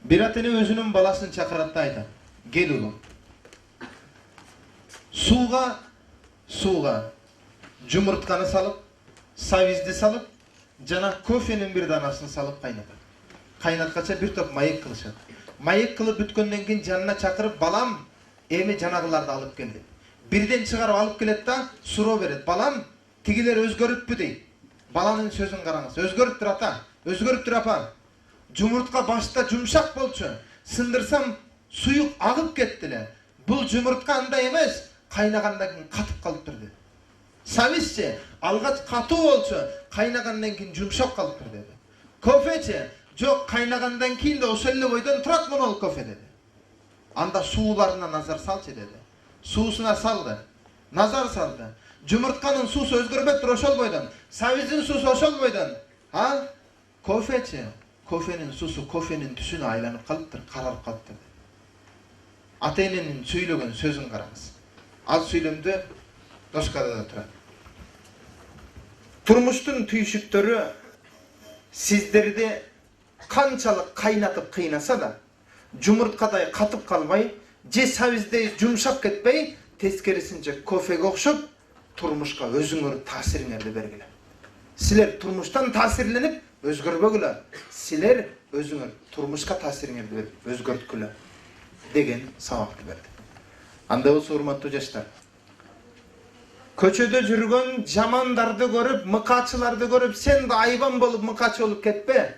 Bir atene özünün balasını çakıratta ayta. Gel oğlum. Suğa cumurtkanı salıp, savizdi salıp, jana kofenin bir danasını salıp kaynatadi. Kaynatkaça bir top mayık kılışadi. Mayık kılıp bütkөндөн кийин жанына чакырып, балам, эми жанагыларды алып келди. Бирден чыгарып алып келет да, суроо берет. Балам, тигилер өзгөрүппү дейт. Баланын сөзүн караңыз. Өзгөрүптүр ата, өзгөрүптүр апа. Жумуртка башта жумшак болчу. Сындырсам суюк агып кетти эле. Бул жумуртка андай эмес, кайнагандан кийин катып калыптыр деди. Savizчи, алгач катуу болчу, кайнагандан кийин жумшак калыптыр деди. Кофечи, жок, кайнагандан кийин да ошол эле бойдон турат монол кофе деди. Анда сууларына назар салчы деди. Суусуна салды. Назар салды. Жумуртканын суусу өзгөрбөптүр ошол бойдон. Савиздин суусу ошол бойдон. А? Кофечи, кофенин суусу кофенин түсүнө айланып калыптыр, карарып калыптыр. Ата-эненин сүйлөгөн сөзүн караңыз. Ал сүйлөмдө доскада да турат. Турмуштун түйшүктөрү сиздерди канчалык кайнатып кыйнаса да, жумурткадай катып калбай, же савиздей жумшап кетпей, тескерисинче кофеге окшоп, турмушка өзүңөр таасириңерди бергиле. Силер турмуштан таасирленип өзгөрбөгүлө. Силер өзүңөр турмушка таасириңерди берип өзгөрткүлө деген сабакты берди. Анда болсо, урматтуу жаштар, көчөдө жүргөн жамандарды көрүп, мыкачыларды көрүп, сен да айбан болуп мыкачы болуп кетпе.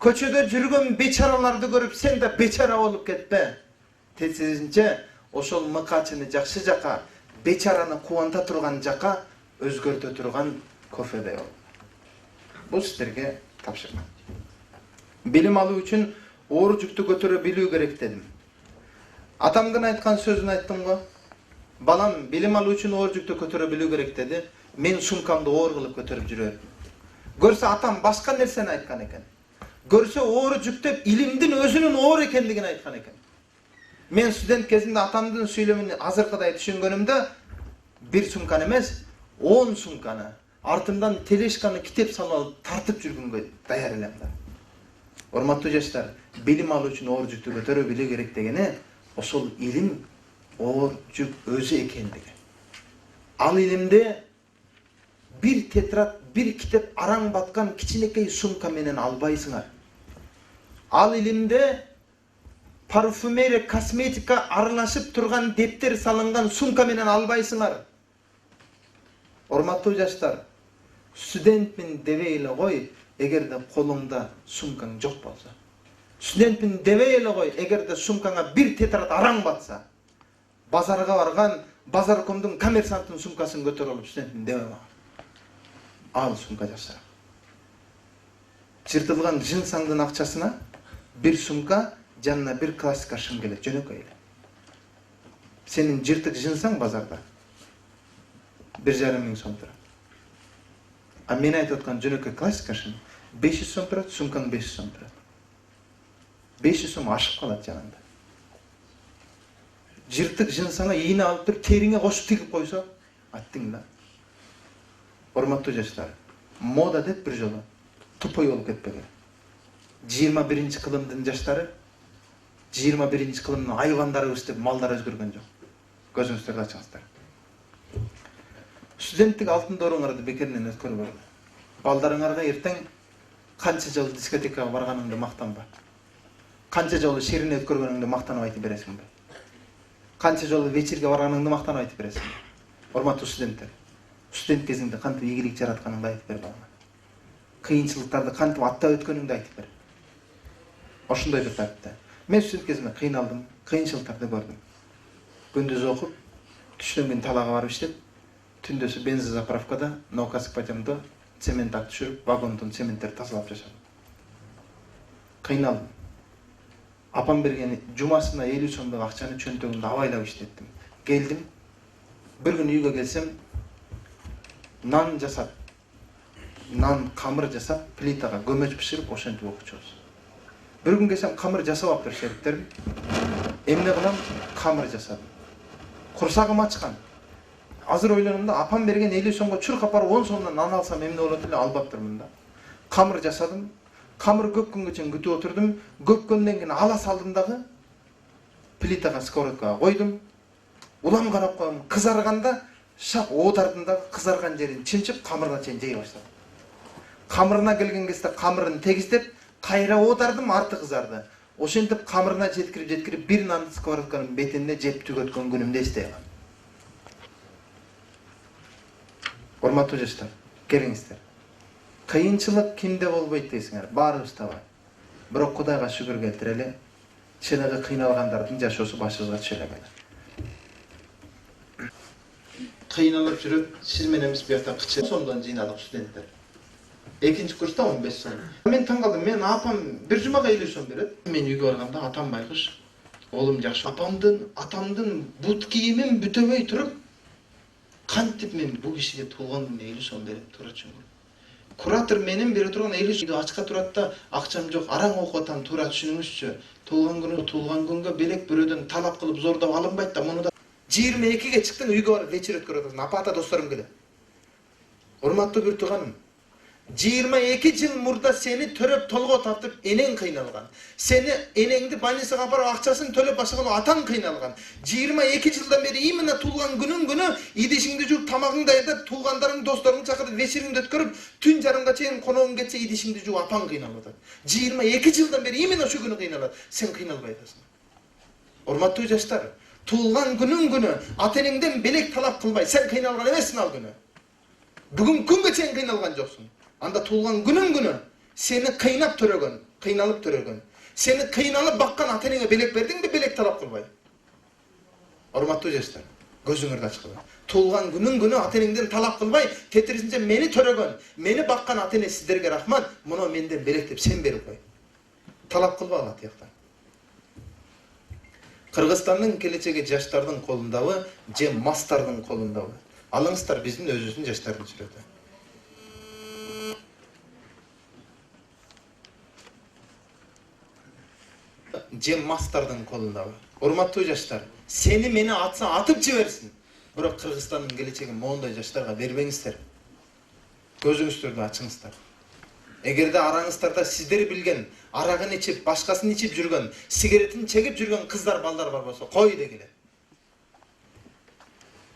Көчөдө жүргөн бечараларды көрүп, сен да бечара болуп кетпе. Тесисинче, ошол мыкачыны жакшы жака, бечараны кубанта турган жака өзгөртө турган кофеде бол. Бул сиздерге тапшырма. Билим алуу үчүн оор жүктү көтөрө билүү керек дедим. Атамдын айткан сөзүн айттым го. Балам, билим алуу үчүн оор жүктү көтөрө билүү керек деди. Мен сумкамды оор кылып көтөрүп жүрөм. Көрсө атам башка нерсени айткан экен. Көрсө оор жүк деп илимдин өзүнүн оор экендигин айткан экен. Мен студент кезинде атамдын сүйлөмүн азыркыдай түшүнгөнүмдө бир сумканы эмес, 10 сумканы, артымдан телешканы китеп салып алып тартып жүргөнгө даяр элем да. Урматтуу жаштар, билим алуу үчүн оор жүктү көтөрө билүү керек дегени ошол илим оор жүк өзү экендиги. Ал илимде бир тетрат, бир китеп араң баткан кичинекей сумка менен албайсыңар. Ал илимде парфюмерия, косметика аралашып турган дептер салынган сумка менен албайсыңар. Урматтуу жаштар, студентмин дебей эле кой, эгерде колуңда сумкаң жок болсо. Студентмин дебей эле кой, эгерде сумкаңа бир тетрат араң батса. Базарга барган базаркомдун коммерсанттын сумкасын көтөрүп алып студентмин дебе. Ал сумка жашар. Жыртылган жынсаңдын акчасына бир сумка, жанына бир классика шым келет, жөнөкөй эле. Сенин жыртык жынсаң базарда 1,5 миң сом турат. А мен айтып аткан жөнөкөй классика шым 500 сом турат, сумкаң 500 сом турат. 500 сом ашып калат жанында. Жыртык жынсаңа ийне алып туруп териңе кошуп тигип койсо, аттың да. Урматтуу жаштар, мода деп бир жолу тупой болуп кетпеген. 21 кылымдын жаштары 21 кылымдын айбандарыбыз деп малдар өзгөргөн жок. Көзүңүздөрдү ачыңыздар. Студенттик алтын дооруңарды бекеринен өткөрбөгүлө. Балдарыңарга эртең канча жолу дискотекага барганыңды мактанба. Канча жолу шерин өткөргөнүңдү мактанып айтып бересиңби? Канча жолу вечерге барганыңды мактанып айтып бересиңби? Урматтуу студенттер, студент кезиңде кантип ийгилик жаратканыңды айтып бер балама. Кыйынчылыктарды кантип аттап өткөнүңдү айтып бер. Ошондой бир тартта. Мен студент кезимде кыйналдым, кыйынчылыктарды көрдүм. Күндүз окуп, түштөн кийин талага барып иштеп, түндөсү бензозаправкада Новокаск патемдо цемент ак түшүрүп, вагондон цементтер тазалап жашадым. Кыйналдым. Апам берген жумасына 50 сомдук акчаны чөнтөгүмдө абайлап иштеттим. Келдим. Бир күн үйгө келсем, нан жасап, нан камыр жасап, плитага көмөч бышырып, ошентип окучубуз. Бир күн келсем, камыр жасабаптыр шериктерим. Эмне кылам? Камыр жасадым. Курсагым ачкан. Азыр ойлонумда, апам берген 50 сомго чуркап барып 10 сомдон нан алсам эмне болот эле, албаптырмын да. Камыр жасадым. Камыр көпкөнгө чейин күтүп отурдум. Көпкөндөн кийин ала салдым дагы. Плитага, сковородкага койдум. Улам карап коем. Кызарганда шап оодардым дагы, кызарган жерин чымчып камырына чейин жей баштадым. Камырына келген кезде камырын тегиздеп, кайра оодардым, арты кызарды. Ошентип камырына жеткирип бир нанды сковородканын бетине жеп түгөткөн күнүмдү эстей алам. Урматтуу жаштар, келиңиздер. Кыйынчылык кимде болбойт дейсиңер? Баарыбызда бар. Бирок Кудайга шүгүр келтирели. Чыныгы кыйналгандардын жашоосу башыбызга түшө эле. Кыйналып жүрүп, сиз менен биз буякта кычы сомдон жыйнадык студенттер. Экинчи курста 15 сом. Мен таң калдым. Мен апам бир жумага 50 сом берет. Мен үйгө барганда атам байкуш, оолум жакшы. Атамдын бут кийимин бүтөбөй туруп, кантип мен бу кишиге туулган 50 сом берип турачумун. Куратор менин бере турган 50 сом ачка турат да, акчам жок, араң окуп атам, туура түшүнүңүзчү. Туулган күнгө белек бирөөдөн талап кылып зордоп алынбайт да, муну да 22-ге чыктың, үйгө барып вечер өткөрүп атасың. Апата досторум келет. Урматтуу бир тууганым, 22 жыл мурда сени төрөп толго тартып энең кыйналган. Сени энеңди больницага апарып акчасын төлөп башлаган атаң кыйналган. 22 жылдан бери именно туулган күнү идишиңди жууп, тамагыңды даярдап, туулгандарың, досторуң чакырып, вечериңди өткөрүп, түн жарымга чейин коногуң кетсе идишиңди жууп апаң кыйналып атат. 22 жылдан бери именно ошол күнү кыйналат. Сен кыйналбай атасың. Урматтуу жаштар, туулган күнү ата-энеңден белек талап кылбай, сен кыйналган эмессиң ал күнү. Бүгүн күнгө чейин кыйналган жоксуң. Анда туулган күнү сени кыйнап төрөгөн, кыйналып төрөгөн. Сени кыйналып баккан ата-энеңе белек бердиңби, белек талап кылбай. Урматтуу жаштар, көзүңөрдү ачкыла. Туулган күнү ата-энеңден талап кылбай, тетирисинче мени төрөгөн, мени баккан ата-эне сиздерге рахмат, муну менден белек деп сен берип кой. Талап кылбагыла тияктан. Кыргызстандын келечеги жаштардын колундабы, же мастардын колундабы? Алыңыздар биздин өзүбүздүн жаштардын сүрөтү. Же мастардын колундабы? Урматтуу жаштар, сени мени атса атып жиберсин. Бирок Кыргызстандын келечегин моундай жаштарга бербеңиздер. Көзүңүздөрдү ачыңыздар. Эгерде араңыздарда сиздер билген, арагын ичип, башкасын ичип жүргөн, сигаретин чегип жүргөн кыздар, балдар бар болсо, кой дегиле.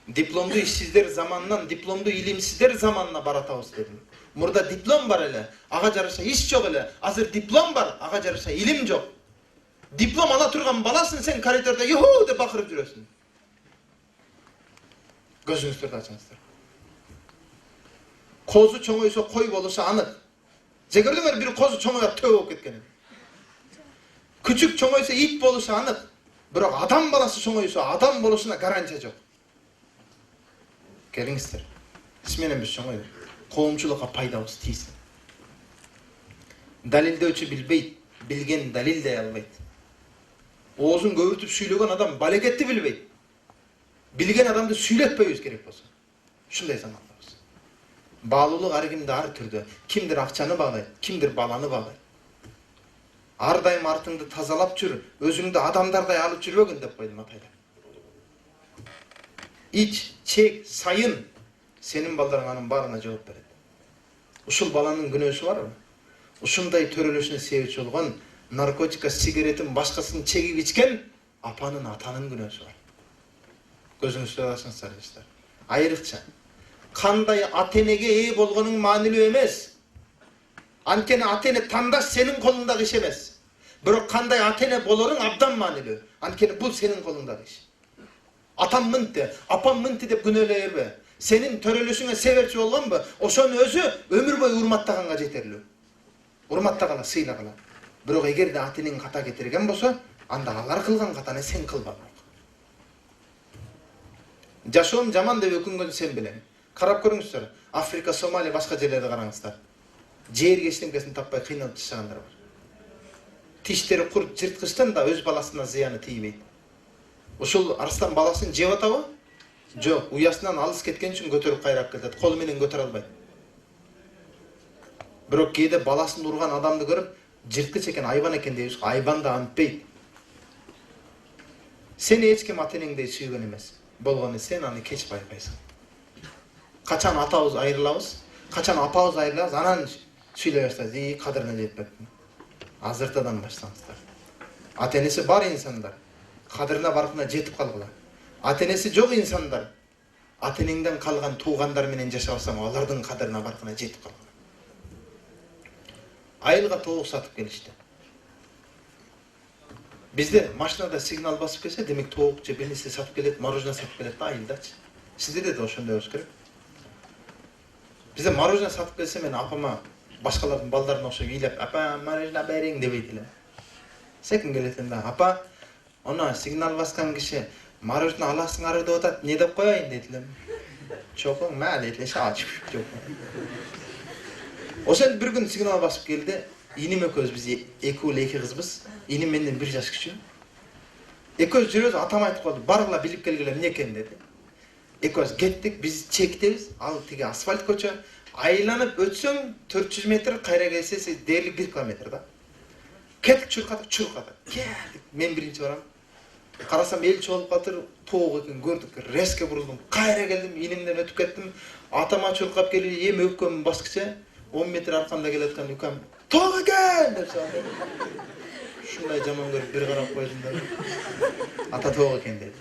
Дипломду ишсиздер заманынан, дипломду илимсиздер заманына баратабыз дедим. Мурда диплом бар эле, ага жараша иш жок эле. Азыр диплом бар, ага жараша илим жок. Диплом ала турган баласын сен коридордо юху деп бакырып жүрөсүң. Көзүңүздөрдү ачыңыздар. Козу чоңойсо кой болушу анык. Же көрдүңөр бир козу чоңоюп төө болуп кеткенин? Күчүк чоңойсо ит болушу анык. Бирок адам баласы чоңойсо адам болушуна гарантия жок. Келиңиздер. Сиз менен биз чоңойлук. Коомчулукка пайдабыз тийсин. Далилдөөчү билбейт, билген далилдей албайт. Оозун көбүртүп сүйлөгөн адам балекетти билбейт. Билген адамды сүйлөтпөйбүз керек болсо. Ушундай замандабыз. Баалуулук ар кимде ар түрдө. Кимдир акчаны баалайт, кимдир баланы баалайт. Ар дайым артыңды тазалап жүр, өзүңдү адамдардай алып жүрбөгүн деп койдум атайлар. Ич, чек, сайын сенин балдарың анын баарына жооп берет. Ушул баланын күнөөсү барбы? Ушундай төрөлүшүнө себепчи болгон наркотика, сигаретин, башкасын чегип ичкен апанын, атанын күнөөсү бар. Көзүңүздү ачыңыздар жаштар. Айрыкча кандай ата-энеге ээ болгонуң маанилүү эмес. Анткени ата-эне тандаш сенин колуңдагы иш эмес. Бирок кандай ата-эне болоруң абдан маанилүү. Анткени бул сенин колуңдагы иш. Атам мынтты, апам мынтты деп күнөөлөй бербе. Сенин төрөлүшүңө себепчи болгонбу? Ошону өзү өмүр бою урматтаганга жетерлүү. Урматтагыла, сыйлагыла. Бирок эгерде ата-энең ката кетирген болсо, анда алар кылган катаны сен кылба. Жашоом жаман деп өкүнгөн сен билем. Карап көрүңүздөр. Африка, Сомалия, башка жерлерди караңыздар. Жерге эчтемкесин таппай кыйналып жашагандар бар. Тиштери курт, жырткычтан да өз баласына зыяны тийбейт. Ушул арстан баласын жеп атабы? Жок, уясынан алыс кеткен үчүн көтөрүп кайрап келет. Колу менен көтөрө албайт. Бирок кээде баласын урган адамды көрүп, жырткыч экен, айбан экен дейбиз. Айбан да антпейт. Сени эч ким ата-энеңдей сүйгөн эмес. Болгону сен аны кеч байкайсың. Качан атабыз айрылабыз, качан апабыз айрылабыз, анан сүйлөй баштайбыз. Кадырына жетпептин. азыртадан баштаңыздар. Ата-энеси бар инсандар кадырына баркына жетип калгыла. Ата-энеси жок инсандар ата-энеңден калган туугандар менен жашабасаң, алардын кадырына баркына жетип калгыла. Айылга тоок сатып келишти. Бизде машинада сигнал басып келсе, демек тоок же бир нерсе сатып келет, мороженое сатып келет да айылдачы. Сизде да ошондой болуш керек. Бизде мороженое сатып келсе, мен апама башкалардын балдарына окшоп ыйлап, "Апа, мороженое бериң" дебейт эле. Секин келетин да, "Апа, она сигнал баскан киши мороженое аласыңар деп атат, не деп коеюн" дейт эле. Чокоң ма дейт эле, ачып жок. Ошентип бир күн сигнал басып келди. Иним экөөбүз, биз эки уул эки кызбыз. Иним менден 1 жаш кичүү. Экөөбүз жүрөбүз, атам айтып калды, "Баргыла билип келгиле эмне экен" деди. Экөөбүз кеттик, биз чектебиз, ал тиги асфальт көчө. Айланып өтсөң 400 метр, кайра келсе сиз дээрлик 1 километр да. Кеттик, чуркадык. Келдик, мен биринчи барам. Карасам эл чогулуп калдыр, тоок экен көрдүк. Резко бурулдум, кайра келдим, инимден өтүп кеттим. Атама чуркап келип, эми өпкөмүн баскыча 10 метр аркамда келаткан үкам, "Тоок экен" деп салды. Ушундай жаман көрүп бир карап койдум да. "Ата тоок экен" деди.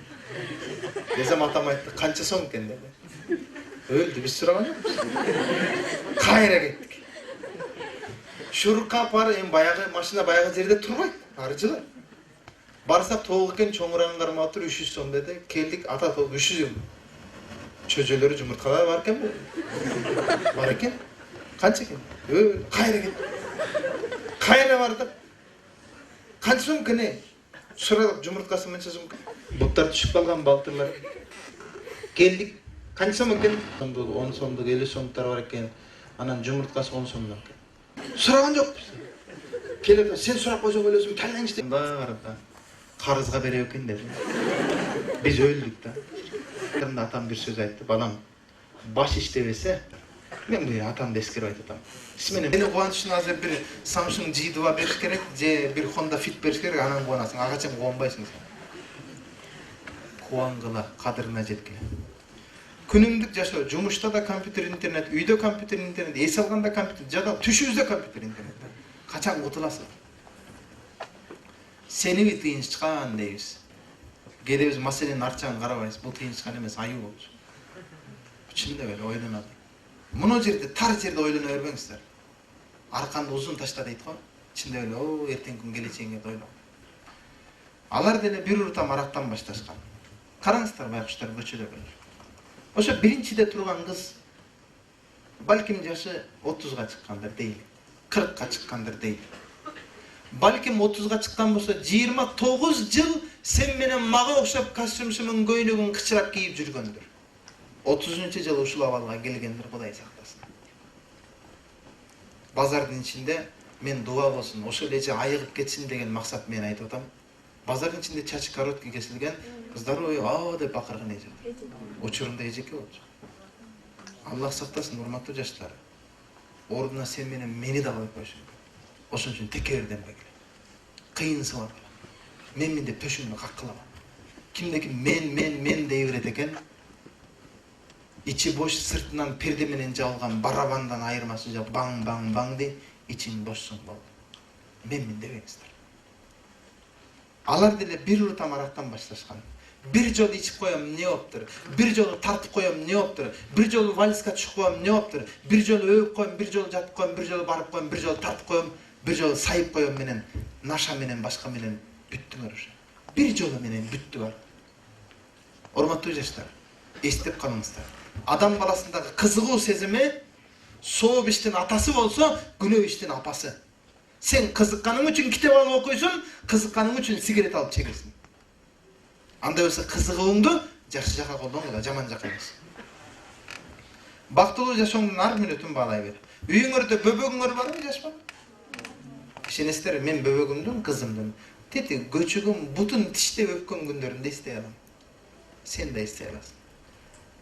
Десем атам айтты, "Канча сом экен" деди. Өлдү, биз сураган жокпуз. Кайра кеттик. Шуркап бар, эми баягы машина баягы жерде турбайт, ары жылы. Барсак тоок экен, чоңурагын кармап туруп 300 сом деди. Келдик, ата тоок 300 сом. Чөжөлөрү жумурткалар бар экен. Бар экен. Канча экен? Кайра кеттик. Кайра бардык. Канча сом экен? Сурадык, жумурткасы мынча сом экен. Буттар түшүп калган балтырлар. Келдик. Канча сом экен? 10 сомдук, 50 сомдуктар бар экен. Анан жумурткасы 10 сомдук экен. Сураган жокпуз. Келет, "Сен сурап койсоң өлөсүң, талаңчы" деп. Барда карызга бере экен деди. Биз өлдүк да. Атам бир сөз айтты, "Балам, баш иштебесе", мен бу атамды эскерип айтатам. Мени кубанычын азыр бир Samsung G2 бериш керек, же бир Honda Fit бериш керек, анан кубанасың. Ага чейин кубанбайсың. Кубангыла, кадырына жеткиле. Күнүмдүк жашоо, жумушта да компьютер, интернет, үйдө компьютер, интернет, эс алганда компьютер, жада түшүбүздө компьютер, интернет. Качан кутуласың? Сени тыйынчкан дейбиз. Келебиз маселенин арчагын карабайбыз. Бул тыйынчкан эмес, аюу болчу. Чындап эле ойлонот. Муну жерде, тар жерде ойлоно бербеңиздер. Арканды узун ташта дейт го. Чындап эле, "О, эртең күн келечегиңе ойло." Алар деле бир уртам арактан башташкан. Караңыздар, байкуштар көчөдө келет. Ошо биринчиде турган кыз балким жашы 30га чыккандыр дейли. 40га чыккандыр дейли. Балким 30га чыккан болсо 29 жыл сен менен мага окшоп костюмсунун көйнөгүн кычырап кийип жүргөндүр. 30-жыл ушул абалга келгендир, Кудай сактасын. Базардын ичинде мен дуа болсун, ошол эже айыгып кетсин деген максат менен айтып атам. Базардын ичинде чачы короткий кесилген кыздар "Ой, деп бакырган эже. Учурунда эжеке болчу. Аллах сактасын, урматтуу жаштар. Ордуна сен менен мени да коюп койшун. Ошон үчүн текерденбегиле. Кыйын сабак. Мен деп төшүмдү каккылама. Кимдеки мен дей берет экен. Ичи бош, сыртынан перде менен жабылган барабандан айырмасы жок. Баң баң баң дей, ичин бошсуң болду. Мен дебеңиздер. Алар деле бир уртам арактан башташкан. Бир жолу ичип коем, не болуптур? Бир жолу тартып коем, не болуптур? Бир жолу вальска түшүп коем, не болуптур? Бир жолу өөп коем, бир жолу жатып коем, бир жолу барып коем, бир жолу тартып коем, бир жолу сайып коем менен, наша менен, башка менен бүттүңөр ошо. Бир жолу менен бүттү бар. Урматтуу жаштар, эстеп калыңыздар. Адам баласындагы кызыгуу сезими сооп иштин атасы болсо, күнөө иштин апасы. Сен кызыкканың үчүн китеп алып окуйсуң, кызыкканың үчүн сигарет алып чегесиң. Андай болсо кызыгууңду жакшы жака колдонгула, жаман жака эмес. Бактылуу жашооңдун ар мүнөтүн баалай бер. Үйүңөрдө бөбөгүңөр барбы, жашпабы? Ишенесиздерби, мен бөбөгүмдүн, кызымдын тети көчөгүн бутун тиштеп өпкөн күндөрүндө эстей алам. Сен да эстей аласың.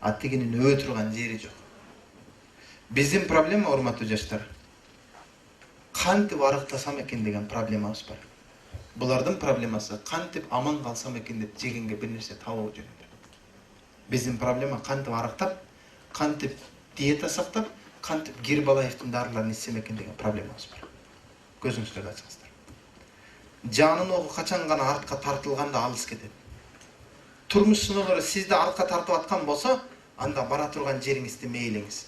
А тигинин өө турган жери жок. Биздин проблема, урматтуу жаштар, кантип арыктасам экен деген проблемабыз бар. Булардын проблемасы кантип аман калсам экен деп жегенге бир нерсе табуу жөнүндө. Биздин проблема кантип арыктап, кантип диета сактап, кантип Гирбалаевдин дарыларын ичсем экен деген проблемабыз бар. Көзүңүздөрдү ачыңыздар. Жанын оғы качан гана артка тартылганда алыс кетет. Турмуш сыноолору сизди артка тартып аткан болсо, анда бара турган жериңизди мейлиңиз.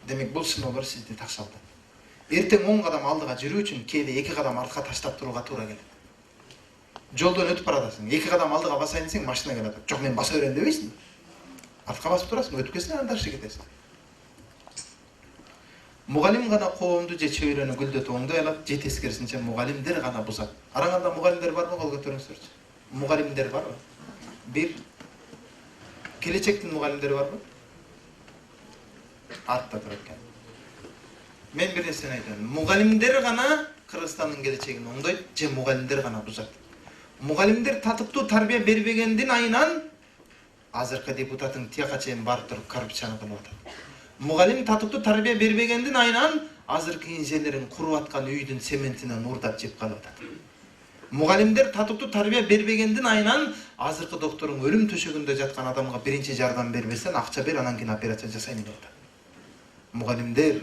Демек бул сыноолор сизди такшалды. Эртең 10 кадам алдыга жүрүү үчүн кээде 2 кадам артка таштап турууга туура келет. Жолдон өтүп баратасың, 2 кадам алдыга басайын десең, машина келет. Жок, мен баса берем дебейсиң. Артка басып турасың, өтүп келсең анда ташы кетесиң. Мугалим гана коомду же чөйрөнү гүлдөтүп оңдой алат, же тескерисинче мугалимдер гана бузат. Араңарда мугалимдер барбы, кол көтөрүңүзчү. Мугалимдер барбы? Бир. Келечектин мугалимдери барбы? Артта туруп экен. Мен бир нерсени айтайын. Мугалимдер гана Кыргызстандын келечегин оңдойт, же мугалимдер гана бузат. Мугалимдер татыктуу тарбия бербегендин айынан азыркы депутаттын тияка чейин барып туруп коррупцияны кылып атат. Мугалим татыктуу тарбия бербегендин айынан азыркы инженерин куруп аткан үйдүн цементинен уурдап жеп калып атат. Мугалимдер татыктуу тарбия бербегендин айынан азыркы доктордун өлүм төшөгүндө жаткан адамга биринчи жардам бербесен, акча бер, анан кийин операция жасайын деп атат. Мугалимдер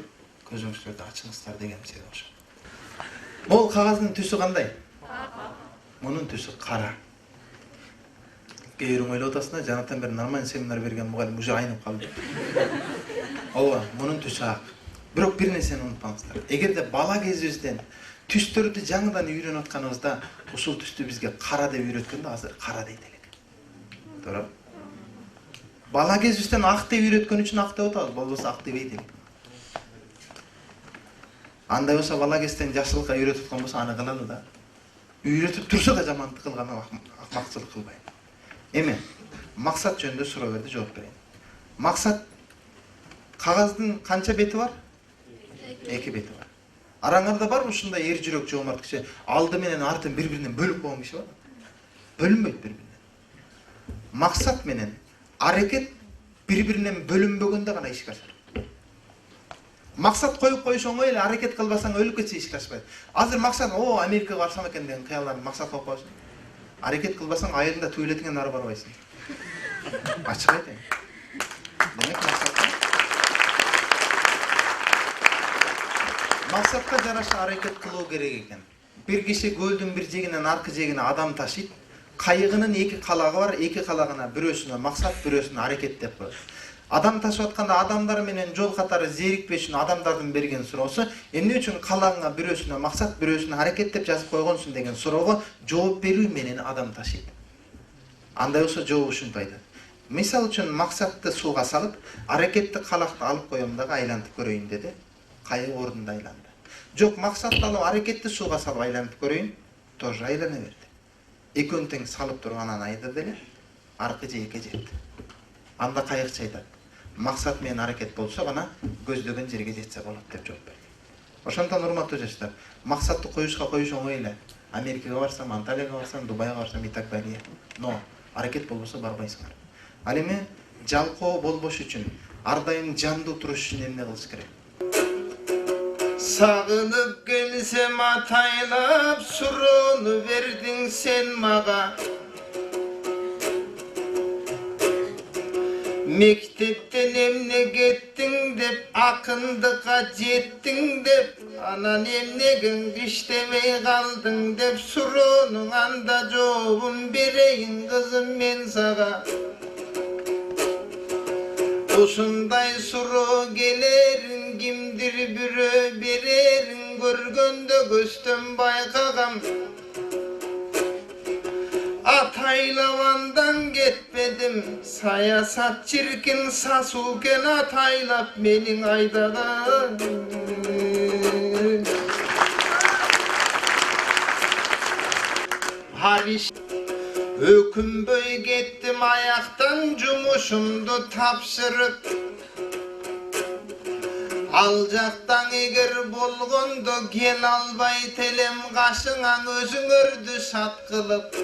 көзүңүздөрдү ачыңыздар деген сөз болчу. Бул кагаздын түсү кандай? Мунун түсү кара. Кейиң ойлоп атасыңдар, жанатан бери нормаль семинар берген мугалим уже айнып калды. Ооба, мунун түсү ак. Бирок бир нерсени унутпаңыздар. Эгерде бала кезибизден түстөрдү жаңыдан үйрөнүп атканыбызда, ушул түстү бизге кара деп үйрөткөндө азыр кара дейт элек. Туура. Бала кезибизден ак деп үйрөткөн үчүн ак деп атабыз, болбосо ак дебейт элек. Андай болсо бала кезден жакшылыкка үйрөтүп аткан болсо аны кылалы да. Үйрөтүп турса да жамандык кылганы акмакчылык кылбайын. Эми максат жөнүндө суроо берди, жооп берейин. Максат кагаздын канча бети бар? 2 бети бар. Араңарда барбы ушундай эр жүрөк жоомарт киши алды менен артын бири-биринен бөлүп койгон киши бар? Бөлүнбөйт бири-биринен. Максат менен аракет бири-биринен бөлүнбөгөндө гана ишке ашат. Максат коюп коюш оңой эле, аракет кылбасаң өлүп кетсе ишке ашпайт. Азыр максат, Америкага барсам экен деген кыялдан максат коюп коесуң. Аракет кылбасаң айылында түбөлетиңен ары барбайсың. Ачык айтайын. Демек максатка жараша аракет кылуу керек экен. Бир киши көлдүн бир жегинен аркы жегине адам ташыйт. Кайыгынын 2 калагы бар, 2 калагына бирөөсүнө максат, бирөөсүнө аракет деп коет. Адам ташып атканда адамдар менен жол катары зерикпеш үчүн адамдардын берген суроосу, эмне үчүн калагыңа бирөөсүнө максат, бирөөсүнө аракет деп жазып койгонсуң деген суроого жооп берүү менен адам ташыйт. Андай болсо жооп ушинтип айтат. Мисал үчүн максатты сууга салып, аракетти калакты алып коем дагы айлантып көрөйүн деди. Кайык ордунда айланды. Жок, максатты алып аракетти сууга салып айлантып көрөйүн, тоже айлана берди. Экөөнү тең салып турганан айдады эле, аркы жээкке жетти. Анда кайыкчы айтат. Максат менен аракет болсо гана көздөгөн жерге жетсе болот деп жооп берди. Ошондон урматтуу жаштар, максатты коюшка коюш оңой эле. Америкага барсам, Анталияга барсам, Дубайга барсам и так далее. Но аракет болбосо барбайсыңар. Ал эми жалкоо болбош үчүн, ар дайым жандуу туруш үчүн эмне кылыш керек? Сагынып келсем атайлап, суроону бердиң сен мага. Мектептен эмне кеттиң деп, акындыкка жеттиң деп, анан эмнеге иштебей калдың деп, суроонуң анда жообун берейин кызым мен сага. Ушундай суроо келерин кимдир бирөө берерин көргөндө көстөн байкагам. Атайлавандан кетпедим, саясат чиркин сасуукен атайлап менин айдаган. Хариш өкүнбөй кеттим аяктан жумушумду тапшырып. Ал жактан эгер болгондо кел албайт элем, кашыңан өзүңөрдү шат кылып.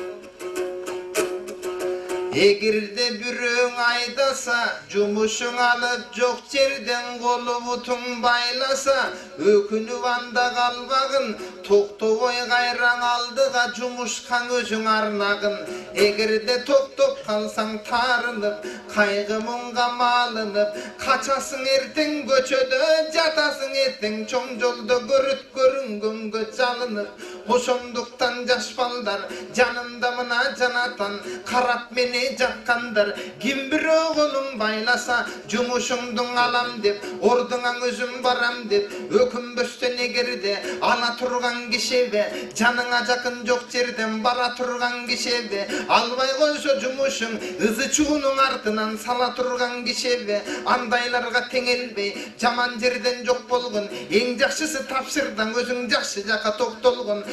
Эгерде бирөөң айдаса, жумушуң алып жок жерден колу бутуң байласа, ökünüp anda kalbagın, toktoboy gayran aldıga jumuşkan özüň arnagın. Egerde toktop kalsaň tarınıp, kaygı munga malınıp, kaçasın erteň göçöde, jatasyň erteň çoň jolda görüt görüngөнгө çalınıp. Hoşonduktan jaş ballar janymda mına janatan, karap meni jakkanдар. Kim bir oğlum baylasa jumuşuňdyň alam dep, orduňa özüm baram dep, ökünbösten egerde ala turgan kişebe, janıňa jakyn jok jerden bara turgan kişebe, albay koysa jumuşuň ızı çuğunyň artynan sala turgan kişebe, andaylarga teňelbey jaman jerden jok bolgun, eň jakşysy tapşyrdan özüň jakşı jaka toktolgun,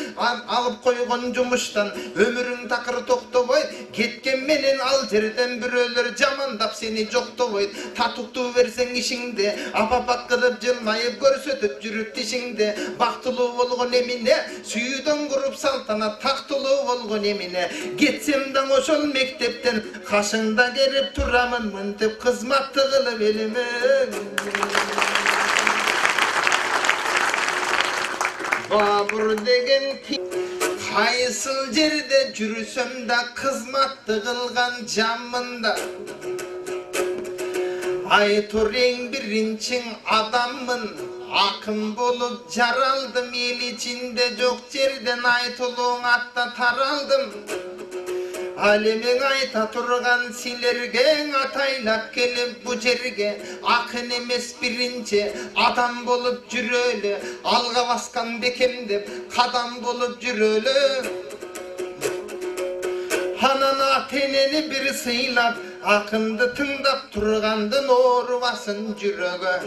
alıp koygon jumuştan ömürüň takır toktoboy, ketken menen al jerden biröler jamandap seni joktoboy. Tatuktu verseň işiňde, apapak kılıp jılmayıp görsetip jürüp dişiňde, baktylуу bolgon emine, süýüden gurup saltanat taktylуу bolgon emine, getsem de oşol mektepten kaşıňda gelip turamyn müntep kızmatty kılıp elime. Babur degen kayısıl jerde jürüsem de kızmatty kılgan jamynda. Aytoreň birinçiň adammın, akın bolup jaraldım, el içinde jok jerden aytoluň atda taraldım. Alemeň ayta turgan silerge ataylap kelip bu jerge, akın emes birinçi adam bolup jüröle, alga baskan bekem dep kadam bolup jüröle. Hanana teneni bir sıylap, akındı tıngdap turgandı norvasın jüröge.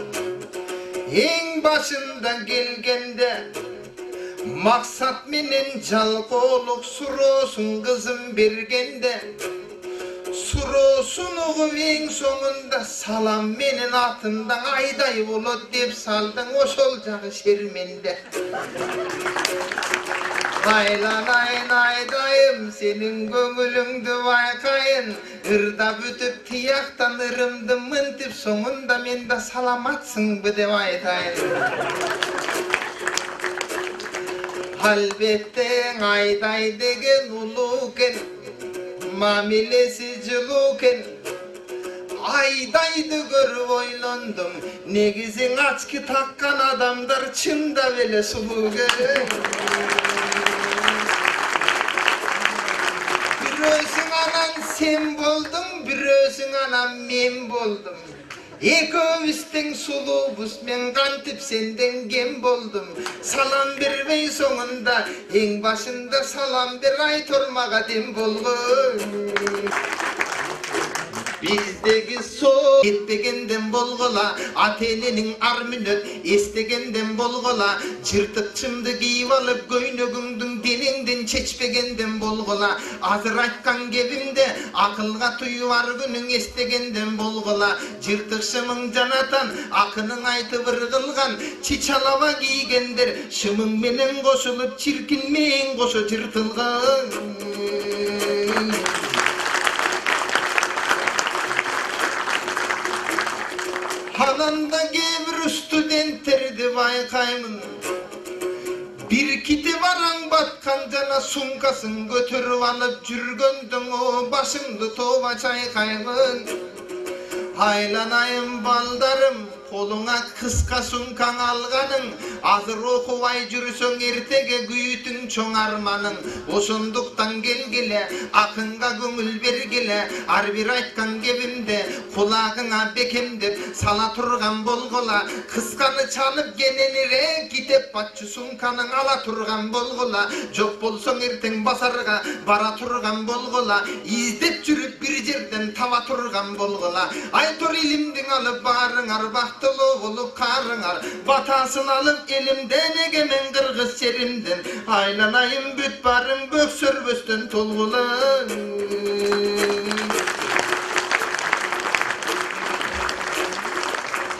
Eň başında gelgende, maksat menen jalkoluk surosun kızım bergende, surosun uğup eň soňunda salam menen atından ayday bolot dep saldyň oşol jagı şermende. Aylanayın aydayım, senin göngülüňdi baykayın, ırda bütüp tiyaktan ırımdı mıntip, soňunda mende salamatsın dep aytayın. Albette ayday degen uluken, mamilesi jylyken, aydaydy görüp oýlandym, negiziň açky takkan adamlar çynda bele suluken. Bir özüň anan sen boldum, bir özüň anan men boldum. Ekövüstiň sulubuz men kantyp senden gem boldum. Salam berbey soňunda, eň başynda salam ber aytolmaga dem bolgun. Bizdeki so etpegenden bolgola, ateneniň armynöt estegenden bolgola, jırtyk çymdy giyip alıp göýnөгüňdüň denengden çeçpegenden bolgola, azyr aýtkan gebimde akylga tuýup günüň estegenden bolgola, jırtyk şymyň janatan akynyň aýtyp ırgylgan, çiçalaba giygendir şymyň menen goşulyp çirkinmeň goşo jırtylgan. Hananda gebir studentlerdi baykaymın, bir kiti varaň batkan jana sunkasyn götürüp alıp jürgöndüň o başyňdy toba çaýkaymın. Aylanayım baldarım, koluňa kıska sunkan alganyň, azyr okuway jürüsöň ertege güýütüň çoň armanyň. Oşonduktan gelgile, akynga göňül bergile, ar bir aýtkan gebimde kulagyňa bekem dep sala turgan bolgola, kıskany çalyp genenire gidip batçy sunkanyň ala turgan bolgola, jok bolsoň erteň basarga bara turgan bolgola, izdep jürüp bir jerden taba turgan bolgola. Aytor ilimdiň alyp baryňar, baktylуу bolup karıňar, batasyn alyp elimden egemen kırgız şerimden, aylanayım büt barım böksörбөстөн tolgulan.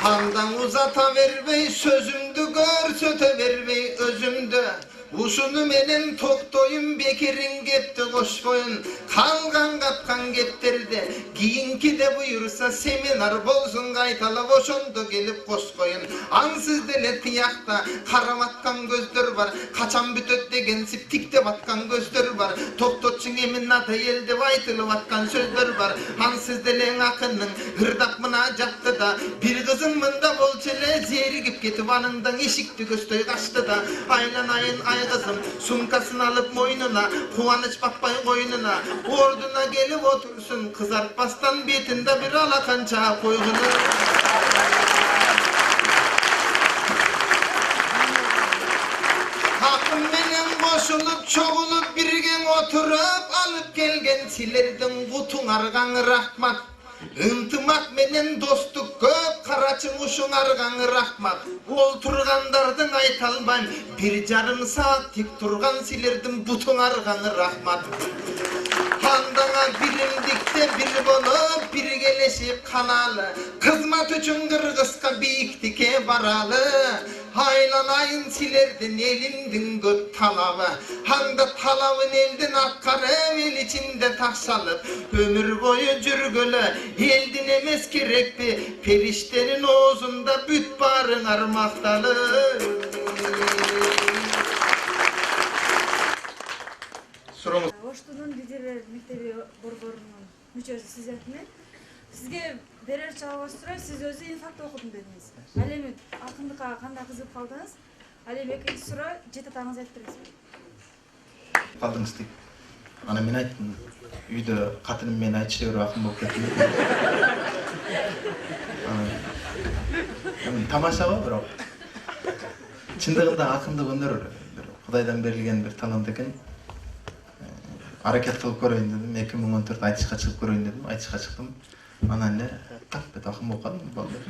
Handan uzata vermey sözümdü, görsöte vermey özümdü, Ушуну менен токтойун, бекерин кепти кошпойун. Калган капкан кептерди кийинкиде буйурса семинар болсун, кайталап ошондо келип коскоюн. Аңсыз деле тиякта карап аткан көздөр бар, качан бүтөт деген тиктеп аткан көздөр бар. Токтотчуң эмин ата эл деп айтылып аткан сөздөр бар. Аңсыз деле акындын ырдап мына жатты да, бир кызың мында болчу эле, зеригип кетип аныңдан эшикти көздөй качты да. Айланайын ай кызым, сумкасын алып мойнуна, кубаныч бакпай койнуна, ордуна келип отурсун, кызартпастан бетинде бир алаканча койгуну. Акым менен кошулуп, чогулуп, бирге отуруп алып келген силердин кутуңарга рахмат. Ынтымак менен достук көп, карачың ушуңарга рахмат. Олтургандардын айта албайм, 1,5 саат тик турган силердин бутуңарга рахмат. Андаңа биримдикте бир болуп, биргелешип каналы, кызмат үчүн Кыргызга бийиктикке баралы. Айланайын силердин элимдин көп талабы, анда талабын элдин аткарып, эл ичинде такшалып, өмүр бою жүргөлө, элдин эмес керекпи, периштенин оозунда бүт барыңар макталып. Сураңыз. Оштунун лидерлер мектеби борборунун мүчөсү сиздермен. Сизге берер чалбаш сурай, сиз өзү инфакты окудум дедиңиз. Ал эми акындыкка кандай кызыгып калдыңыз? Ал эми экинчи суроо, жет атаңызды айтып бересизби? Калдыңыз дейт. Ана мен айттым, үйдө катыным мен айтыша берип акын болуп кеттим. Тамаша го, бирок чындыгында акындык өнөр бир Кудайдан берилген бир талант экен. Аракет кылып көрөйүн дедим, 2014 айтышка чыгып көрөйүн дедим, айтышка чыктым. Анан эле так бет акын болуп калдым балдар.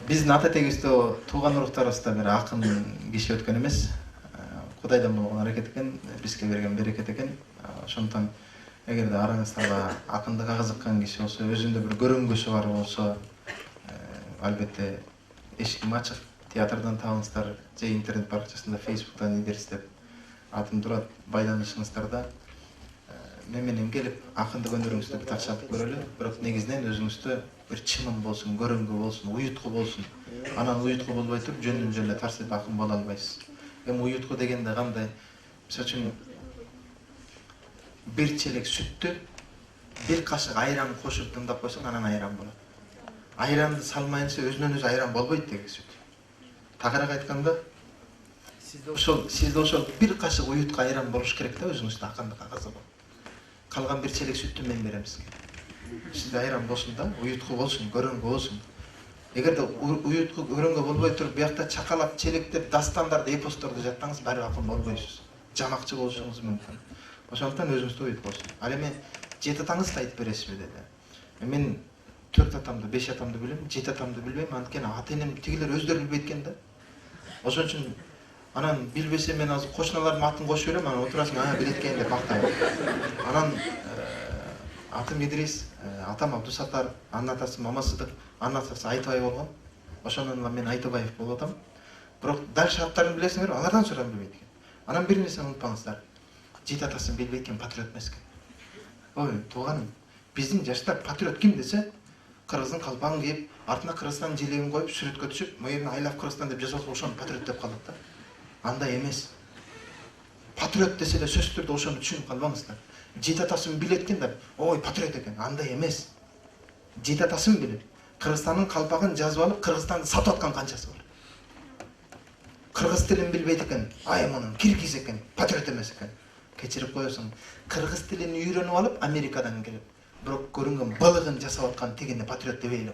Биздин ата тегибизде тууган уруктарыбызда бир акын киши өткөн эмес. Кудайдан болгон аракет экен, бизге берген берекет экен. Ошондуктан эгерде араңызда акындыкка кызыккан киши болсо, өзүндө бир көрөнгүсү бар болсо, албетте эшигим ачык. Театрдан табыңыздар, же интернет баракчасында, Facebook'tan идерис деп атым турат, байланышыңыздарда мен менен келип акындык өнөрүңүздү такшатып көрөлү. Бирок негизинен өзүңүздө бир чымын болсун, көрөнгү болсун, уютку болсун. Анан уютку болбой туруп жөндөн жөн эле тарс эле акын боло албайсыз. Эми уютку дегенде кандай? Мисалы үчүн бир челек сүттү бир кашык айран кошуп тыңдап койсоң, анан айран болот. Айранды салмайынча өзүнөн өзү айран болбойт деги сүт. Тагыраак айтканда, сизде ошол бир кашык уютка айран болуш керек да, өзүңүздө акындыкка кызыгып. Калган бир челек сүттү мен берем сизге. Сизде айран болсун да, уютку болсун, көрөнгү болсун. Эгерде уютку көрөнгү болбой туруп, биякта чакалап, челектеп, дастандарды, эпосторду жаттаңыз, баары акын болбойсуз. Жамакчы болушуңуз мүмкүн. Ошондуктан өзүңүздө уют болсун. Ал эми жет атаңызды айтып бересизби деди. Мен 4 атамды, 5 атамды билем, 7 атамды билбейм, анткени ата-энем тигилер өздөрү билбейт экен да. Ошон үчүн анан билбесем мен азыр кошуналардын атын кошуп берем, анан отурасың, билет экен деп мактайм. Анан атым Идрис, атам Абдусаттар, анын атасы Мамасыдык, анын атасы Айтыбай болгон. Ошондон мен Айтыбаев болуп атам. Бирок дальше аттарын билесиңер, алардан сурам билбейт экен. Анан бир нерсени унутпаңыздар. Жет атасын билбейт экен, патриот эмес экен. Ой, тууганым, биздин жаштар патриот ким десе, Кыргыздын калпагын кийип, артына Кыргызстан желегин коюп, сүрөткө түшүп, моюна I love Кыргызстан деп жазып, ошону патриот деп калат да. Андай эмес. Патриот десе эле сөзсүз түрдө ошону түшүнүп калбаңыздар. Жет атасын билет экен деп, ой, патриот экен. Андай эмес. Жет атасын билет. Кыргызстандын калпагын жазып алып, Кыргызстанды сатып аткан канчасы бар. Кыргыз тилин билбейт экен, ай мунун киргиз экен, патриот эмес экен. Кечирип коесуң, кыргыз тилин үйрөнүп алып, Америкадан келип, бирок көрүнгөн балыгын жасап аткан тегине патриот дебейли.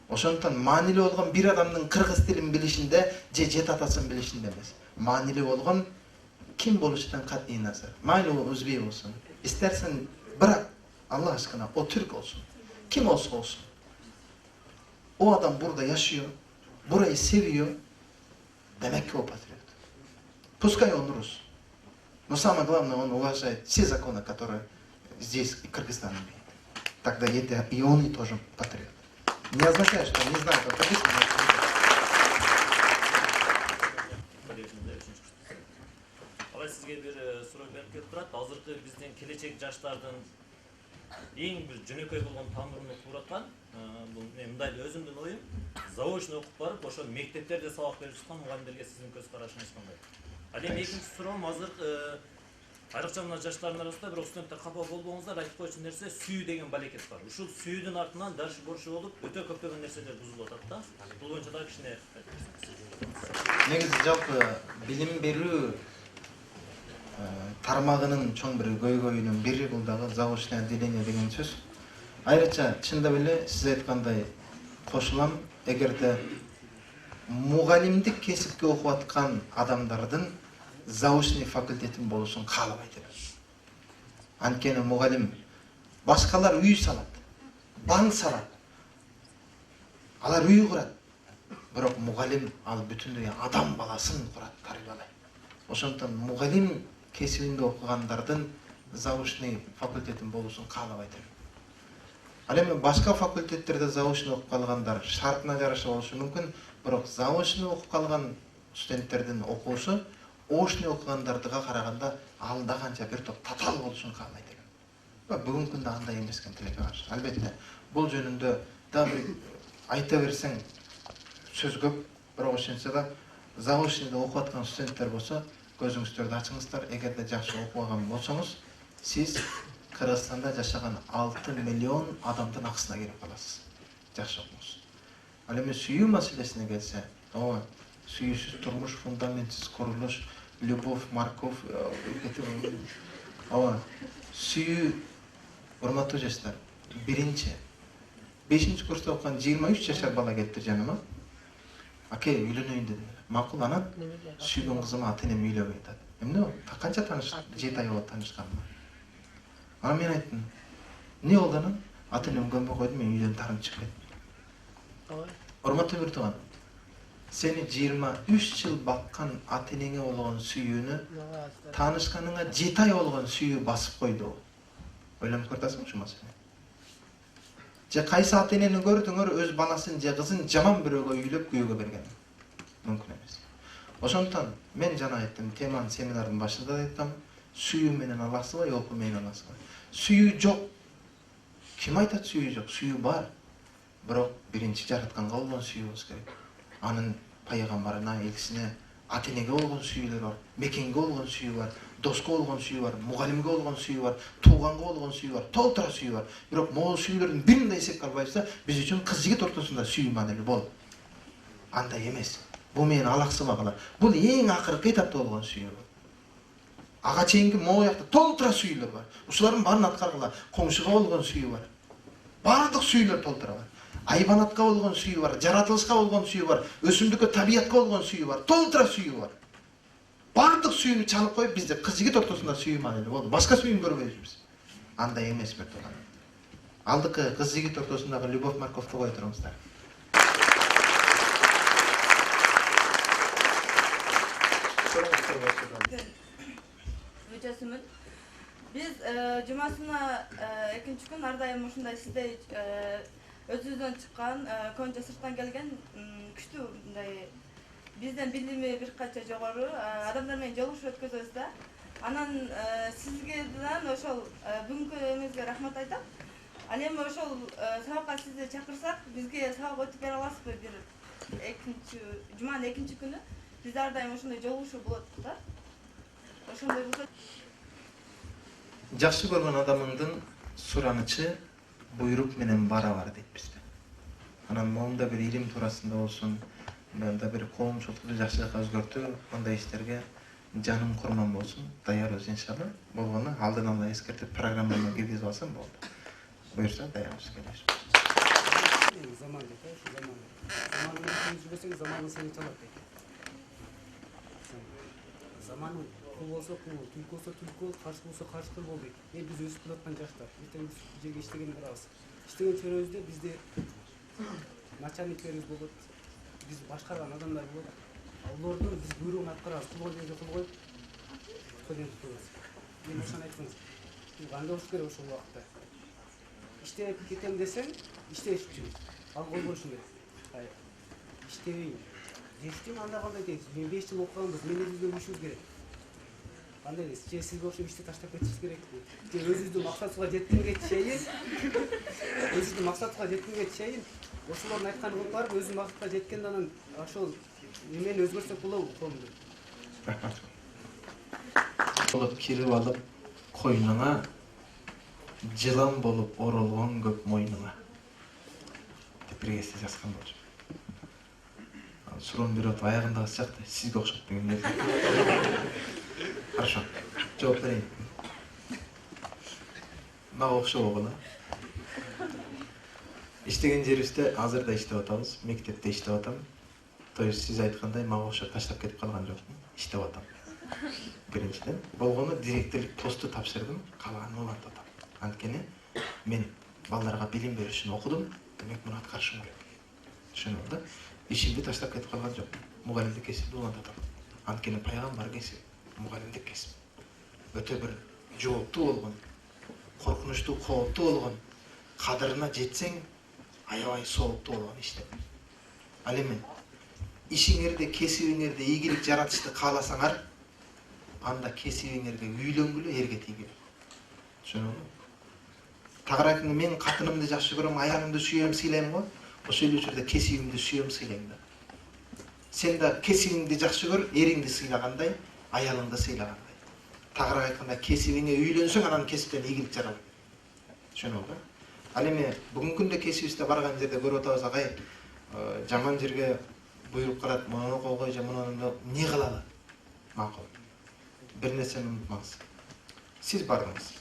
Ошондуктан маанилүү болгон бир адамдын кыргыз тилин билишинде же жет атасын билишинде эмес. Маанилүү болгон ким болушунан кат'ий назар. Майлы өзбек болсун, истерсен бирок Аллах ашкана о түрк болсун. Ким болсо болсун. О адам burada yaşıyor, burayı seviyor. Demek ki o патриот. Пускай он рус. Но самое главное, он уважает все законы, которые здесь в Кыргызстане имеет. Тогда это и он и тоже патриот. Не означает, что не знает, как написано. үчүнчү курста. Алай сизге бир суроо берип келип турат. Азыркы биздин келечек жаштардын эң бир жөнөкөй болгон тамырын куруп аткан, бул мен мындай өзүмдүн оюм, заочный окуп барып, ошо мектептерде сабак берип жаткан мугалимдерге сиздин көз карашыңыз кандай? Ал эми экинчи суроом, азыр айрыкча мына жаштардын арасында бирок студенттер капа болбоңуздар, айтып коечу нерсе сүйүү деген балекет бар. Ушул сүйүүдүн артынан даршы борчу болуп өтө көптөгөн нерселер бузулуп атат да. Бул боюнча дагы кичине айтып берсеңиз. Негизи жалпы билим берүү тармагынын чоң бир көйгөйүнүн бири бул дагы заочное отделение деген сөз. Айрыкча чындап эле сиз айткандай кошулам, эгерде мугалимдик кесипке окуп аткан адамдардын заочный факультетин болушун каалабайт элем. Анткени мугалим башкалар үй салат, банк салат. Алар үй курат. Бирок мугалим ал бүтүндөй адам баласын курат, тарбиялайт. Ошондон мугалим кесибинде окугандардын заочный факультетин болушун каалабайт элем. Ал эми башка факультеттерде заочный окуп калгандар шартына жараша болушу мүмкүн, бирок заочный окуп калган студенттердин окуусу очный окугандардыга караганда алда канча бир топ татаал болушун каалайт элем. Бүгүнкү күндө андай эмес экен тилекке каршы. Албетте, бул жөнүндө да бир айта берсең сөз көп, бирок ошентсе да заочныйда окуп аткан студенттер болсо, көзүңүздөрдү ачыңыздар. Эгерде жакшы окуган болсоңуз, сиз Кыргызстанда жашаган 6 миллион адамдын акысына кирип каласыз. Жакшы окуңуз. Ал эми сүйүү маселесине келсе, сүйүүсүз турмуш, фундаментсиз курулуш, любовь, морковь, сүйүү, урматтуу жаштар, биринчи 5-чи курста окуган 23 жашар бала келиптир жаныма. Аке, үйлөнөйүн деди. Макул, анан сүйгөн кызыма ата-энем үйлөбөй атат. Эмне? Канча таныш, 7 ай болот танышканыма. Анан мен айттым, эмне болду анан? Ата-энем көнбөй койду, мен үйдөн тарым чыгып кеттим. Урматтуу бир тууган, сени 23 жыл баккан ата-энеңе болгон сүйүүнү таанышканыңа 7 ай болгон сүйүү басып койду. Ойлонуп көрөсүңүз ушул маселени. Же кайсы ата-энени көрдүңөр өз баласын же кызын жаман бирөөгө үйлөп күйөөгө берген? Мүмкүн эмес. Ошондон мен жана айттым, теманын семинардын башында да айткам, сүйүү менен аласызбы, окуу менен аласызбы? Сүйүү жок. Ким айтат сүйүү жок? Сүйүү бар. Бирок биринчи жаратканга болгон сүйүү болуш керек. Анын пайгамбарына, элчисине, ата-энеге болгон сүйүүлөр бар, мекенге болгон сүйүү бар, доско болгон сүйүү бар, мугалимге болгон сүйүү бар, тууганга болгон сүйүү бар, толтура сүйүү бар. Бирок могул сүйүүлөрдүн бирин да эсепке албайбызда, биз үчүн кыз-жигит ортосунда сүйүү маанилүү болот. Андай эмес. Бул менен алаксыбагыла. Бул эң акыркы этапта болгон сүйүү. Ага чейинки могу жакта толтура сүйүүлөр бар. Ушулардын баарын аткаргыла. Коңшуга болгон сүйүү бар. Баардык сүйүүлөр толтура бар. Айбанатка болгон сүйүү бар, жаратылышка болгон сүйүү бар, өсүмдүккө, табиятка болгон сүйүү бар, толтура сүйүү бар. Баардык сүйүүнү чалып коюп, бизде кыз-жигит ортосунда сүйүү маанилүү болду. Башка сүйүүнү көрбөйбүз биз. Андай эмес бир тууган. Алдыкы кыз-жигит ортосундагы любовь, морковьту кое туруңуздар. Өчөсүмүн. Биз жумасына экинчи күн ар дайым ушундай сиздей өзүбүздөн чыккан, көбүнчө сырттан келген күчтүү мындай бизден билими бир канча жогору адамдар менен жолугушуу өткөзөбүз да. Анан сизгеден ошол бүгүнкү эмеңизге рахмат айтам. Ал эми ошол сабакка сизди чакырсак, бизге сабак өтүп бере аласызбы? Бир экинчи жуманын экинчи күнү биз ар дайым ошондой жолугушуу болот да. Ошондой болсо Жакшы көргөн адамыңдын суранычы буйрук менен бара-бар дейт бизде. Анан моунда бир илим туурасында болсун, мында бир коомчулукту жакшы жакка өзгөртүү, мындай иштерге жаным курман болсун, даярбыз иншалла. Болгону алдын ала эскертип программага киргизип алсам болду. Буюрса даярбыз келеш. Заман дейт, ошо заман. Заманды жүрбөсөң, заман сени чалат дейт. Заман кул болсо кул, түлкү болсо түлкү, каршы болсо каршы бол дейт. Биз өсүп жаткан жаштар, эртең биз жерге иштеген барабыз. Иштеген чөрөбүздө бизде начальниктерибиз болот, биз башкарган адамдар болот. Алардын биз буйругун аткарабыз, кул болгон кул коюп, студент турабыз. Мен ошону айттыңыз. Кандай болуш керек ошол убакытта? Иштеп кетем десең, иштеш үчүн. Ал койбош керек. Иштебейин, жетиштин анда кандай дейсиз? Мен 5 жыл окуганбыз, мен өзүбүздөн күчүбүз керек. Кандай дейсиз? Же сизге окшоп ишти таштап кетишиңиз керекпи? Же өзүбүздүн максатыбызга жеткенге чейин ошолордун айтканын кылып барып, өзү максатка жеткенде анан ошол эмени өзгөртсөк болобу коомду? Болуп кирип алып койнуңа жылан болуп оролгон көп мойнуңа деп бир кезде жазган болчу. Суроону берип атып аягындагы сыяктуу сизге окшоп деген кезде. Хорошо. Жооп берейин. Мага окшобогула. Иштеген жерибизде азыр да иштеп атабыз, мектепте иштеп атам. То есть сиз айткандай мага окшоп таштап кетип калган жокмун, иштеп атам. Биринчиден, болгону директорлук посту тапшырдым, калгаанын улантып атам. Анткени мен балдарга билим бериш үчүн окудум, демек муну аткарышым керек. Түшүнүңүз да? Ишимди таштап кетип калган жок. Мугалимдик кесипти улантып атам. Анткени пайгамбар кесип, мугалимдик кесип. Өтө бир жооптуу болгон, коркунучтуу, кооптуу болгон, кадырына жетсең, аябай сооптуу болгон иш деп. Ал эми ишиңерде, кесибиңерде ийгилик жаратышты кааласаңар, анда кесибиңерге үйлөнгүлө, эрге тийгиле. Түшүнүңүзбү? Тагыраак айтканда мен катынымды жакшы көрөм, аялымды сүйөм, сыйлайм го. Ошол эле учурда кесибимди сүйөм, сыйлайм да. Сен да кесибиңди жакшы көр, эриңди сыйлагандай, аялыңды сыйлагандай. Тагыраак айтканда кесибиңе үйлөнсөң, анан кесиптен ийгилик жаралат. Түшүнүңүзбү? Ал эми бүгүнкү күндө кесибибизде барган жерде көрүп атабыз агай, жаман жерге буйруп калат, муну койгой же муну эмне кылалы? Макул. Бир нерсени унутмаңыз. Сиз бардыңыз.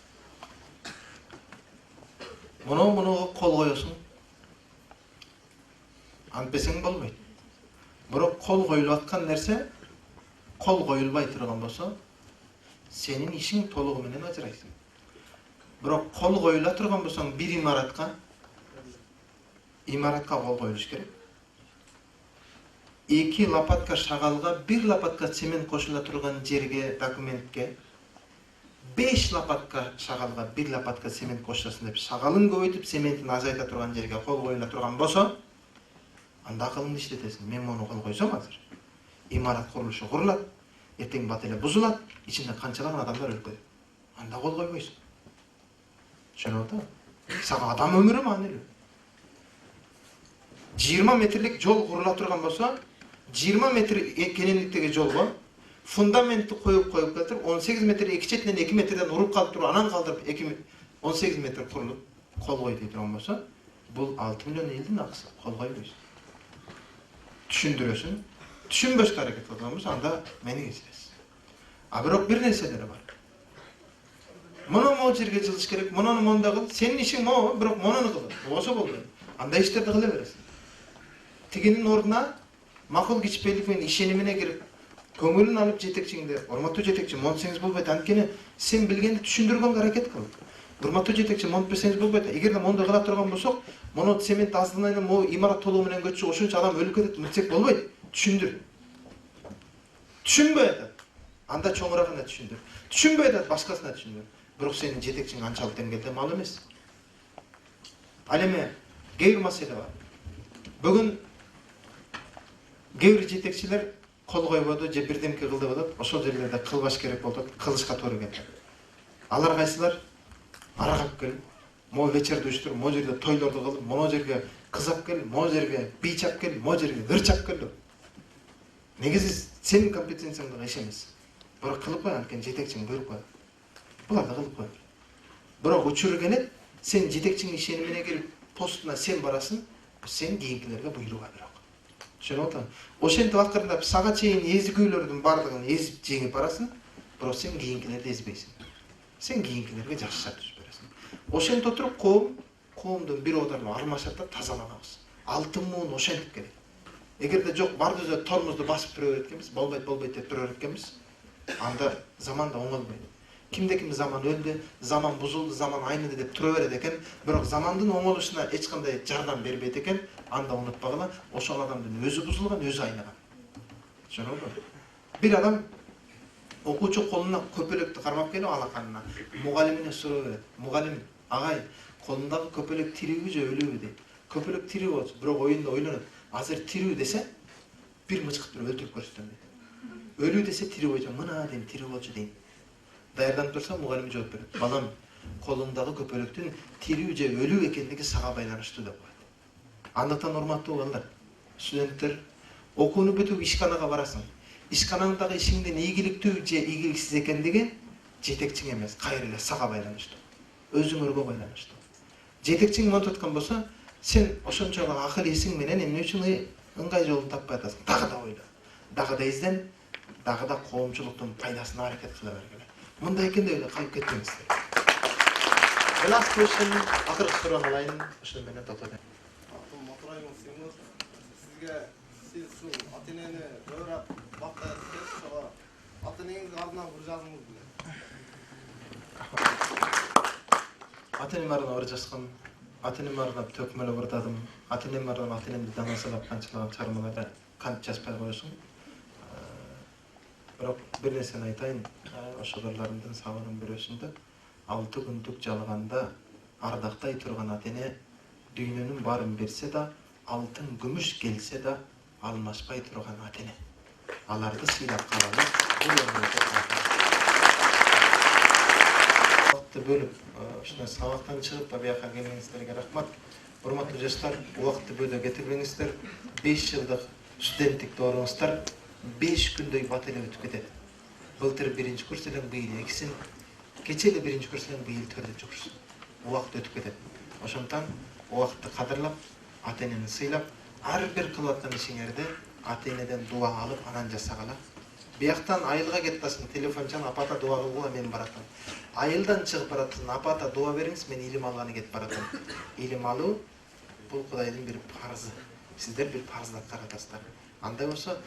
Муну кол коесуң. Антпесең болбойт. Бирок кол коюлуп аткан нерсе кол коюлбай турган болсо, сенин ишиң толугу менен ажырайсың. Бирок кол коюла турган болсоң, бир имаратка кол коюлуш керек. 2 лопатка шагалга 1 лопатка цемент кошула турган жерге, документке 5 лопатка шагалга 1 лопатка цемент кошасың деп шагалын көбөйтүп, цементин азайта турган жерге кол коюла турган болсо, анда акылыңды иштетесиң. Мен муну кол койсом азыр, имарат курулушу курулат, эртең бат эле бузулат, ичинде канчалаган адамдар өлүп кетет. Анда кол койбойсуң. Түшүнүп атабы? Сага адам өмүрү маанилүү. 20 метрлик жол курула турган болсо, 20 метр кенендиктеги жолго фундаментти коюп келтирип, 18 метр эки четинен 2 метрден уруп калтырып, анан калтырып 18 метр курулуп кол кой дей турган болсо, бул 6 миллион элдин акысы. Кол койбойсуң. Түшүндүрөсүң. Түшүнбөскө аракет кылган болсо, анда мени кесиресиз. А бирок бир нерселер бар. Муну жерге жылыш керек, муну монда кыл. Сенин ишиң могу, бирок муну кыл. Болсо болбойт. Андай иштерди кыла бересиң. Тигинин ордуна макул кичпейлик менен ишенимине кирип, көңүлүн алып жетекчиңди, урматтуу жетекчи, монтсеңиз болбойт. Анткени сен билгенди түшүндүргөнгө аракет кыл. Урматтуу жетекчи, монт берсеңиз болбойт. Эгерде монду кыла турган болсок, муну цемент астынан могу имарат толугу менен көчүп, ошончо адам өлүп кетет, мынтсек болбойт. Түшүндүр. Түшүнбөй атат. Анда чоңураагына түшүндүр. Түшүнбөй атат, башкасына түшүндүр. Бирок сенин жетекчиң анчалык деңгээлде мал эмес. Ал эми кээ бир маселе бар. Бүгүн кээ бир жетекчилер кол койбоду же бирдемке кыл деп атат. Ошол жерлерде кылбаш керек болот, кылышка туура келет. Алар кайсылар? Арагап кел, могу вечерде уюштуруп, могу жерде тойлорду кылып, могу жерге кызап кел, могу жерге бий чап кел, могу жерге ыр чап кел. Негизи сенин компетенцияңдагы иш эмес. Бирок кылып кой, анткени жетекчиң буйруп коет. Буларды кылып кой. Бирок учуру келет, сен жетекчиңдин ишенимине кирип, постуна сен барасың, сен кийинкилерге буйруга бирок. Түшүнүп атам. Ошентип акырындап сага чейин эзгүлөрдүн бардыгын эзип жеңип барасың, бирок сен кийинкилерди эзбейсиң. Сен кийинкилерге жакшы шарт түзүп бересиң. Ошентип отуруп коомдун бир оодарына алмашат да тазаланабыз. Алтын муун ошентип келет. Эгерде жок барды тормузду басып тура берет экенбиз, болбойт деп тура берет экенбиз, анда заманда оңолбойт. Кимде-ким заман өлдү, заман бузулду, заман айныды деп тура берет экен, бирок замандын оңолушуна эч кандай жардам бербейт экен, анда унутпагыла, ошол адамдын өзү бузулган, өзү айныган. Түшүнүңүзбү? Бир адам окуучу колуна көпөлөктү кармап келип алаканына, мугалимине суроо берет. Мугалим, агай, колундагы көпөлөк тирүүбү же өлүүбү дейт. Көпөлөк тирүү болчу, бирок оюнда ойлонот. Азыр тирүү десе, бир мычкып туруп өлтүрүп көрсөтөм дейт. Өлүү десе тирүү болчу, мына дейм, тирүү болчу дейм. Даярданып турсам мугалим жооп берет. Балам, колуңдагы көпөлөктүн тирүү же өлүү экендиги сага байланыштуу деп коет. Андыктан урматтуу балдар, студенттер, окууну бүтүп ишканага барасың. Ишканаңдагы ишиңдин ийгиликтүү же ийгиликсиз экендиги жетекчиң эмес, кайра эле сага байланыштуу. Өзүңөргө байланыштуу. Жетекчиң монтуп аткан болсо, сен ошончо акыл эсиң менен эмне үчүн ыңгай жолун таппай атасың? Дагы да ойла. Дагы да изден, дагы да коомчулуктун пайдасына аракет кыла бергиле. Мындай экен деп эле кайып кетпеңиздер. Last question, акыркы суроону алайын, ошону менен токтотом. Матурайым Симур, сизге сиз ушул ата-энени көбүрөөк бактырасыз, ошого ата-энеңиздин алдынан бир жазыңыз беле. Ата-энем ардына ыр жазгам, ата-энем ардына төкмөлөп ырдадым, ата-энем ардына ата-энемди даңасалап канчалаган чыгармаларда кантип жазбай коесуң. Бирок бир нерсени айтайын, ошолорлордун сабынын бирөөсүндө 6 күндүк жалганда ардактай турган ата-эне дүйнөнүн баарын берсе да, алтын күмүш келсе да алмашпай турган ата-эне. Аларды сыйлап калалы. Убакытты бөлүп, ушундай сабактан чыгып да бияка келгениңиздерге рахмат. Урматтуу жаштар, убакытты бөлө кетирбеңиздер. 5 жылдык студенттик дооруңуздар 5 күндөй бат эле өтүп кетет. Былтыр 1-чи курс элең, быйыл 2-син, кече эле 1-чи курс элең, быйыл 4-чү курс. Убакыт өтүп кетет. Ошондон убакытты кадырлап, ата-энени сыйлап, ар бир кылып аткан ишиңерди ата-энеден дуа алып, анан жасагыла. Бияктан айылга кетип атасың, телефончан апата дуа кылгыла, мен баратам. Айылдан чыгып баратсың, апата дуа бериңиз, мен илим алганы кетип баратам. Илим алуу бул Кудайдын бир парзы. Сиздер бир парзды аткаратасыздар. Андай болсо,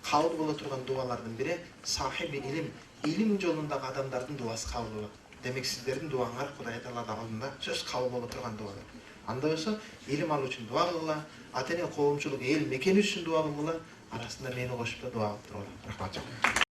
кабыл боло турган дуалардын бири сахиби илим, илим жолундагы адамдардын дуасы кабыл болот. Демек сиздердин дуаңар Кудай Тааланын алдында сөз кабыл боло турган дуалар. Андай болсо, илим алуу үчүн дуа кылгыла, ата-эне коомчулук эл мекени үчүн дуа кылгыла, арасында мени кошуп да дуа кылып тургула. Рахмат.